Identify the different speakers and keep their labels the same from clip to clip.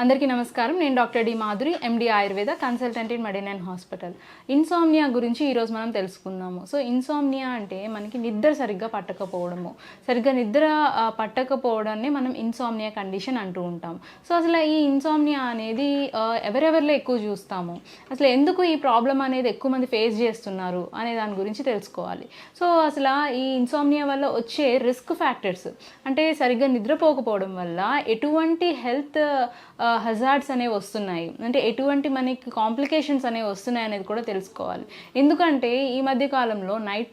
Speaker 1: అందరికీ నమస్కారం. నేను doctor D Madhuri, MD Ayurveda, consultant in Medinine hospital. Insomnia గురించి ఈరోజు మనం తెలుసుకుందాము. సో ఇన్సోమ్నియా అంటే మనకి నిద్ర సరిగ్గా పట్టకపోవడము, సరిగ్గా నిద్ర పట్టకపోవడాన్ని మనం ఇన్సోమ్నియా కండిషన్ అంటూ ఉంటాం. సో అసలు ఈ ఇన్సోమ్నియా అనేది ఎవరెవరిలో ఎక్కువ చూస్తాము, అసలు ఎందుకు ఈ ప్రాబ్లం అనేది ఎక్కువ మంది ఫేస్ చేస్తున్నారు అనే దాని గురించి తెలుసుకోవాలి. సో అసలు ఈ ఇన్సోమ్నియా వల్ల వచ్చే రిస్క్ ఫ్యాక్టర్స్ అంటే సరిగ్గా నిద్రపోకపోవడం వల్ల ఎటువంటి హెల్త్ హజార్డ్స్ అనేవి వస్తున్నాయి, అంటే ఎటువంటి మనకి కాంప్లికేషన్స్ అనేవి వస్తున్నాయి అనేది కూడా తెలుసుకోవాలి. ఎందుకంటే ఈ మధ్య కాలంలో నైట్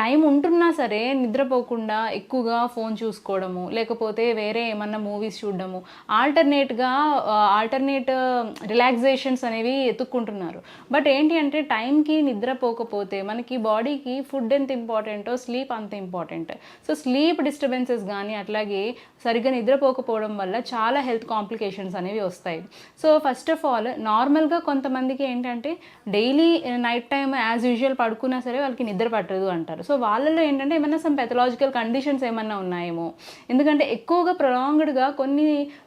Speaker 1: టైం ఉంటున్నా సరే నిద్రపోకుండా ఎక్కువగా ఫోన్ చూసుకోవడము, లేకపోతే వేరే ఏమన్నా మూవీస్ చూడడము, ఆల్టర్నేట్ రిలాక్సేషన్స్ అనేవి ఎత్తుక్కుంటున్నారు. బట్ ఏంటి అంటే టైంకి నిద్రపోకపోతే మనకి బాడీకి ఫుడ్ ఎంత ఇంపార్టెంటో స్లీప్ అంత ఇంపార్టెంట్. సో స్లీప్ డిస్టర్బెన్సెస్ కానీ అట్లాగే సరిగ్గా నిద్రపోకపోవడం వల్ల చాలా హెల్త్ కాంప్లికేషన్స్ అనేవి వస్తాయి. సో ఫస్ట్ ఆఫ్ ఆల్ నార్మల్గా కొంతమందికి ఏంటంటే daily night time as usual పడుకున్నా సరే వాళ్ళకి నిద్ర పట్టదు అంటారు. సో వాళ్ళలో ఏంటంటే ఏమైనా సమ్ పెథలాజికల్ కండిషన్స్ ఏమన్నా ఉన్నాయేమో, ఎందుకంటే ఎక్కువగా ప్రొలాంగ్డ్గా కొన్ని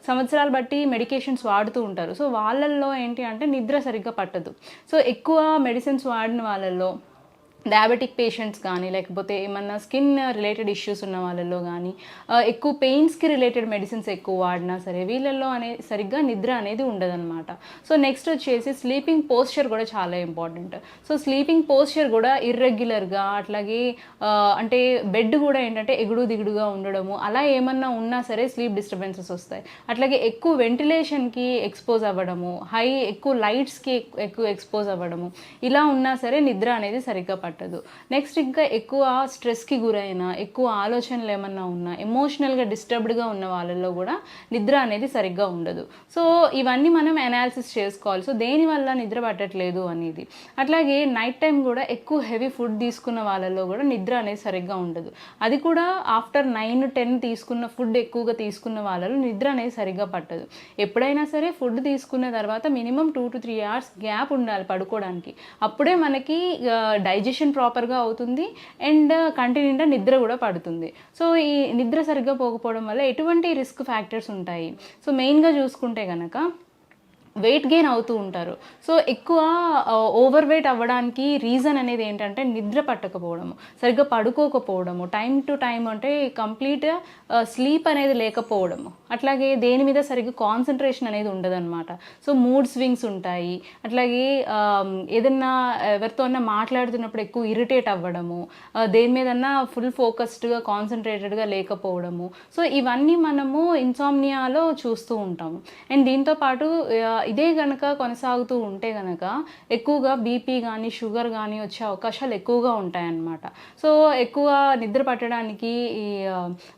Speaker 1: సంవత్సరాలు బట్టి మెడికేషన్స్ వాడుతూ ఉంటారు. సో వాళ్ళల్లో ఏంటి అంటే నిద్ర సరిగ్గా పట్టదు. సో ఎక్కువ మెడిసిన్స్ వాడిన వాళ్ళల్లో డయాబెటిక్ పేషెంట్స్ కానీ లేకపోతే ఏమన్నా స్కిన్ రిలేటెడ్ ఇష్యూస్ ఉన్న వాళ్ళల్లో కానీ ఎక్కువ పెయిన్స్కి రిలేటెడ్ మెడిసిన్స్ ఎక్కువ వాడినా సరే వీళ్ళల్లో సరిగ్గా నిద్ర అనేది ఉండదన్నమాట. సో నెక్స్ట్ వచ్చేసి స్లీపింగ్ పోస్చర్ కూడా చాలా ఇంపార్టెంట్. సో స్లీపింగ్ పోస్చర్ కూడా ఇర్రెగ్యులర్గా అట్లాగే అంటే బెడ్ కూడా ఏంటంటే ఎగుడు దిగుడుగా ఉండడము, అలా ఏమన్నా ఉన్నా సరే స్లీప్ డిస్టర్బెన్సెస్ వస్తాయి. అట్లాగే ఎక్కువ వెంటిలేషన్కి ఎక్స్పోజ్ అవ్వడము, ఎక్కువ లైట్స్కి ఎక్కువ ఎక్స్పోజ్ అవ్వడము, ఇలా ఉన్నా సరే నిద్ర అనేది సరిగ్గా పట్టదు. నెక్స్ట్ ఇంకా ఎక్కువ స్ట్రెస్కి గురైన, ఎక్కువ ఆలోచనలు ఏమన్నా ఉన్నా, ఎమోషనల్గా డిస్టర్బ్డ్గా ఉన్న వాళ్ళల్లో కూడా నిద్ర అనేది సరిగ్గా ఉండదు. సో ఇవన్నీ మనం అనాలిసిస్ చేసుకోవాలి. సో దేనివల్ల నిద్ర పట్టట్లేదు అనేది. అట్లాగే నైట్ టైం కూడా ఎక్కువ హెవీ ఫుడ్ తీసుకున్న వాళ్ళల్లో కూడా నిద్ర అనేది సరిగ్గా ఉండదు. అది కూడా ఆఫ్టర్ 9-10 తీసుకున్న ఫుడ్ ఎక్కువగా తీసుకున్న వాళ్ళలో నిద్ర అనేది సరిగ్గా పట్టదు. ఎప్పుడైనా సరే ఫుడ్ తీసుకున్న తర్వాత మినిమం 2 to 3 hours గ్యాప్ ఉండాలి పడుకోవడానికి. అప్పుడే మనకి డైజెషన్ ప్రాపర్గా అవుతుంది అండ్ కంటి నిండా నిద్ర కూడా పడుతుంది. సో ఈ నిద్ర సరిగ్గా పోకపోవడం వల్ల ఎటువంటి రిస్క్ ఫ్యాక్టర్స్ ఉంటాయి. సో మెయిన్గా చూసుకుంటే కనుక వెయిట్ గెయిన్ అవుతూ ఉంటారు. సో ఎక్కువ ఓవర్ వెయిట్ అవ్వడానికి రీజన్ అనేది ఏంటంటే నిద్ర పట్టకపోవడము, సరిగ్గా పడుకోకపోవడము, టైం టు టైం అంటే కంప్లీట్ స్లీప్ అనేది లేకపోవడము, అట్లాగే దేని మీద సరిగ్గా కాన్సన్ట్రేషన్ అనేది ఉండదన్నమాట. సో మూడ్ స్వింగ్స్ ఉంటాయి. అట్లాగే ఏదన్నా ఎవరితో అన్నా మాట్లాడుతున్నప్పుడు ఎక్కువ ఇరిటేట్ అవ్వడము, దేని మీదన్నా ఫుల్ ఫోకస్డ్గా కాన్సన్ట్రేటెడ్గా లేకపోవడము. సో ఇవన్నీ మనము ఇన్సామ్నియాలో చూస్తూ ఉంటాము. అండ్ దీంతోపాటు ఇదే కనుక కొనసాగుతూ ఉంటే కనుక ఎక్కువగా బీపీ కానీ షుగర్ కానీ వచ్చే అవకాశాలు ఎక్కువగా ఉంటాయన్నమాట. సో ఎక్కువ నిద్ర పట్టడానికి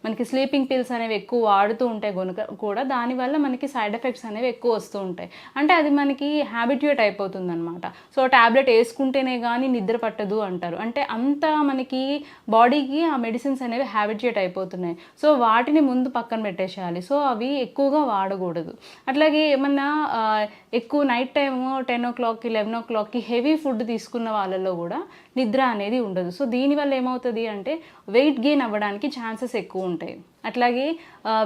Speaker 1: మనకి స్లీపింగ్ పిల్స్ అనేవి ఎక్కువ వాడుతూ ఉంటే కనుక కూడా దానివల్ల మనకి సైడ్ ఎఫెక్ట్స్ అనేవి ఎక్కువ వస్తూ ఉంటాయి. అంటే అది మనకి హ్యాబిట్యూట్ అయిపోతుంది అనమాట. సో టాబ్లెట్ వేసుకుంటేనే కానీ నిద్ర పట్టదు అంటారు. అంటే అంత మనకి బాడీకి ఆ మెడిసిన్స్ అనేవి హ్యాబిట్యూట్ అయిపోతున్నాయి. సో వాటిని ముందు పక్కన పెట్టేసేయాలి. సో అవి ఎక్కువగా వాడకూడదు. అట్లాగే ఏమన్నా ఎక్కువ night time 10 o'clock 11 o'clock heavy food తీసుకున్న వాళ్ళలో కూడా నిద్ర అనేది ఉండదు. సో దీనివల్ల ఏమవుతుంది అంటే వెయిట్ గెయిన్ అవ్వడానికి ఛాన్సెస్ ఎక్కువ ఉంటాయి. అట్లాగే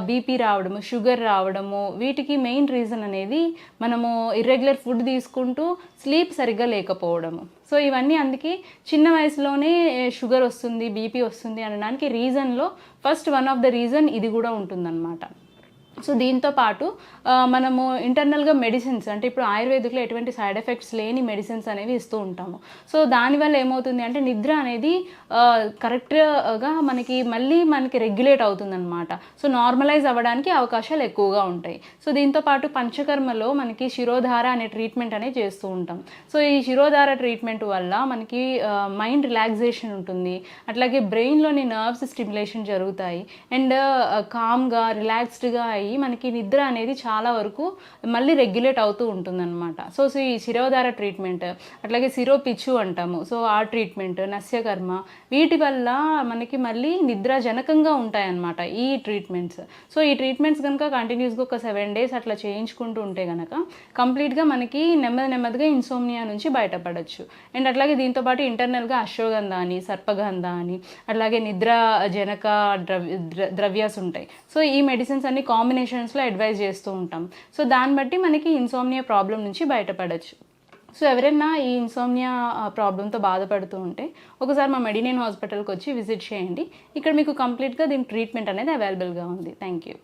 Speaker 1: బీపీ రావడము, షుగర్ రావడము, వీటికి మెయిన్ రీజన్ అనేది మనము ఇర్రెగ్యులర్ ఫుడ్ తీసుకుంటూ స్లీప్ సరిగ్గా లేకపోవడము. సో ఇవన్నీ అందుకే చిన్న వయసులోనే షుగర్ వస్తుంది, బీపీ వస్తుంది అనడానికి రీజన్లో first one of the reason ఇది కూడా ఉంటుందన్నమాట. సో దీంతో పాటు మనము ఇంటర్నల్గా మెడిసిన్స్ అంటే ఇప్పుడు ఆయుర్వేదిక్లో ఎటువంటి సైడ్ ఎఫెక్ట్స్ లేని మెడిసిన్స్ అనేవి ఇస్తూ ఉంటాము. సో దానివల్ల ఏమవుతుంది అంటే నిద్ర అనేది కరెక్ట్గా మనకి రెగ్యులేట్ అవుతుందన్నమాట. సో నార్మలైజ్ అవ్వడానికి అవకాశాలు ఎక్కువగా ఉంటాయి. సో దీంతో పాటు పంచకర్మలో మనకి శిరోధార అనే ట్రీట్మెంట్ అనేది చేస్తూ ఉంటాం. సో ఈ శిరోధార ట్రీట్మెంట్ వల్ల మనకి మైండ్ రిలాక్సేషన్ ఉంటుంది. అట్లాగే బ్రెయిన్లోని నర్వ్స్ స్టిమ్యులేషన్ జరుగుతాయి అండ్ కామ్గా రిలాక్స్డ్గా అయ్యి మనకి నిద్ర అనేది చాలా వరకు మళ్ళీ రెగ్యులేట్ అవుతూ ఉంటుందన్నమాట. సో ఈ శిరోధార ట్రీట్మెంట్, అట్లాగే శిరోపిచ్చు అంటాము. సో ఆ ట్రీట్మెంట్, నస్యకర్మ, వీటి వల్ల మనకి మళ్ళీ నిద్రాజనకంగా ఉంటాయన్నమాట ఈ ట్రీట్మెంట్స్. సో ఈ ట్రీట్మెంట్స్ కనుక కంటిన్యూస్గా ఒక 7 days అట్లా చేయించుకుంటూ ఉంటే కనుక కంప్లీట్గా మనకి నెమ్మదిగా ఇన్సోమ్నియా నుంచి బయటపడవచ్చు. అండ్ అట్లాగే దీంతోపాటు ఇంటర్నల్గా అశ్వగంధ అని, సర్పగంధ అని, అట్లాగే నిద్ర జనక ద్రవ్యాస్ ఉంటాయి. సో ఈ మెడిసిన్స్ అన్ని కాంబినేషన్ కాంబినేషన్స్లో అడ్వైజ్ చేస్తూ ఉంటాం. సో దాన్ని బట్టి మనకి ఇన్సోమ్నియా ప్రాబ్లం నుంచి బయటపడచ్చు. సో ఎవరైనా ఈ ఇన్సోమ్నియా ప్రాబ్లంతో బాధపడుతూ ఉంటే ఒకసారి మా మెడినైన్ హాస్పిటల్కి వచ్చి విజిట్ చేయండి. ఇక్కడ మీకు కంప్లీట్గా దీని ట్రీట్మెంట్ అనేది అవైలబుల్గా ఉంది. Thank you.